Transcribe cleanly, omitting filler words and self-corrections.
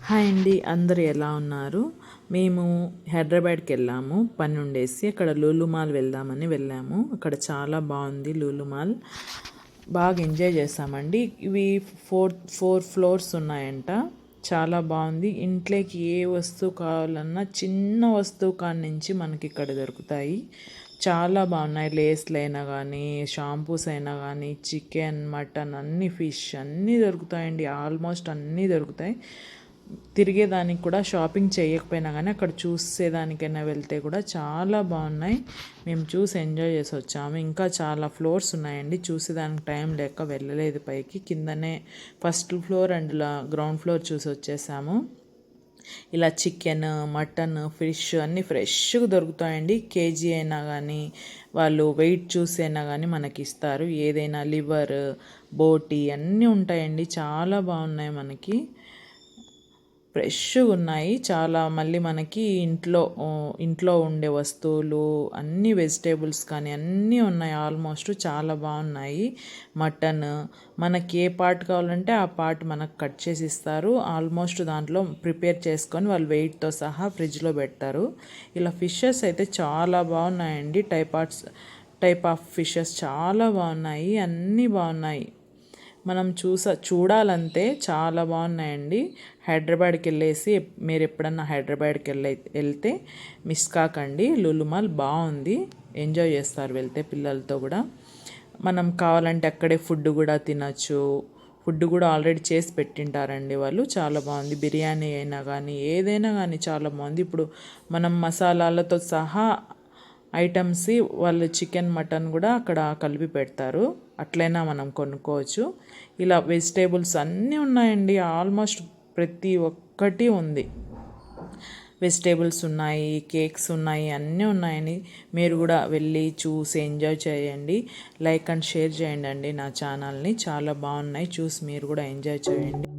Hi అండి, అందరూ ఎలా ఉన్నారు? మేము హైదరాబాద్కి వెళ్ళాము, పని ఉండేసి అక్కడ లూలు మాల్ వెళ్దామని వెళ్ళాము. అక్కడ చాలా బాగుంది లూలు మాల్, బాగా ఎంజాయ్ చేసామండి. ఇవి ఫోర్ ఫోర్ ఫ్లోర్స్ ఉన్నాయంట, చాలా బాగుంది. ఇంట్లోకి ఏ వస్తువు కావాలన్నా చిన్న వస్తువు కాడి నుంచి మనకి ఇక్కడ దొరుకుతాయి. చాలా బాగున్నాయి. లేస్లు అయినా కానీ, షాంపూస్ అయినా కానీ, చికెన్, మటన్, అన్ని ఫిష్ అన్నీ దొరుకుతాయండి. ఆల్మోస్ట్ అన్నీ దొరుకుతాయి. తిరిగేదానికి కూడా, షాపింగ్ చేయకపోయినా కానీ అక్కడ చూసేదానికైనా వెళ్తే కూడా చాలా బాగున్నాయి. మేము చూసి ఎంజాయ్ చేసి వచ్చాము. ఇంకా చాలా ఫ్లోర్స్ ఉన్నాయండి, చూసేదానికి టైం లేక వెళ్ళలేదు పైకి. కిందనే first floor and ground floor చూసి వచ్చేసాము. ఇలా చికెన్, మటన్, ఫిష్ అన్నీ ఫ్రెష్గా దొరుకుతాయండి. కేజీ అయినా కానీ వాళ్ళు వెయిట్ చూసి అయినా కానీ మనకి ఇస్తారు. ఏదైనా లివర్, బోటి అన్నీ ఉంటాయండి. చాలా బాగున్నాయి, మనకి ఫ్రెష్గా ఉన్నాయి చాలా. మళ్ళీ మనకి ఇంట్లో ఉండే వస్తువులు అన్నీ, వెజిటేబుల్స్ కానీ అన్నీ ఉన్నాయి. ఆల్మోస్ట్ చాలా బాగున్నాయి. మటన్ మనకి ఏ పార్ట్ కావాలంటే ఆ పార్ట్ మనకు కట్ చేసి ఇస్తారు. ఆల్మోస్ట్ దాంట్లో ప్రిపేర్ చేసుకొని వాళ్ళు వెయిట్తో సహా ఫ్రిడ్జ్లో పెడతారు. ఇలా ఫిషెస్ అయితే చాలా బాగున్నాయండి. టైప్ ఆఫ్ ఫిషెస్ చాలా బాగున్నాయి, అన్నీ బాగున్నాయి. మనం చూడాలంటే చాలా బాగున్నాయండి. హైదరాబాద్కి వెళ్ళేసి మీరు ఎప్పుడన్నా హైదరాబాద్కి వెళ్తే మిస్ కాకండి. లూలు మాల్ బాగుంది, ఎంజాయ్ చేస్తారు వెళ్తే పిల్లలతో కూడా. మనం కావాలంటే అక్కడే ఫుడ్ కూడా తినచ్చు. ఫుడ్ కూడా ఆల్రెడీ చేసి పెట్టింటారండి వాళ్ళు, చాలా బాగుంది. బిర్యానీ అయినా కానీ ఏదైనా కానీ చాలా బాగుంది. ఇప్పుడు మనం మసాలాలతో సహా ఐటమ్స్ వాళ్ళు చికెన్, మటన్ కూడా అక్కడ కలిపి పెడతారు. అట్లయినా మనం కొనుక్కోవచ్చు. ఇలా వెజిటేబుల్స్ అన్నీ ఉన్నాయండి. ఆల్మోస్ట్ ప్రతి ఒక్కటి ఉంది. వెజిటేబుల్స్ ఉన్నాయి, కేక్స్ ఉన్నాయి, అన్నీ ఉన్నాయని మీరు కూడా వెళ్ళి చూసి ఎంజాయ్ చేయండి. లైక్ అండ్ షేర్ చేయండి అండి నా ఛానల్ని. చాలా బాగున్నాయి, చూసి మీరు కూడా ఎంజాయ్ చేయండి.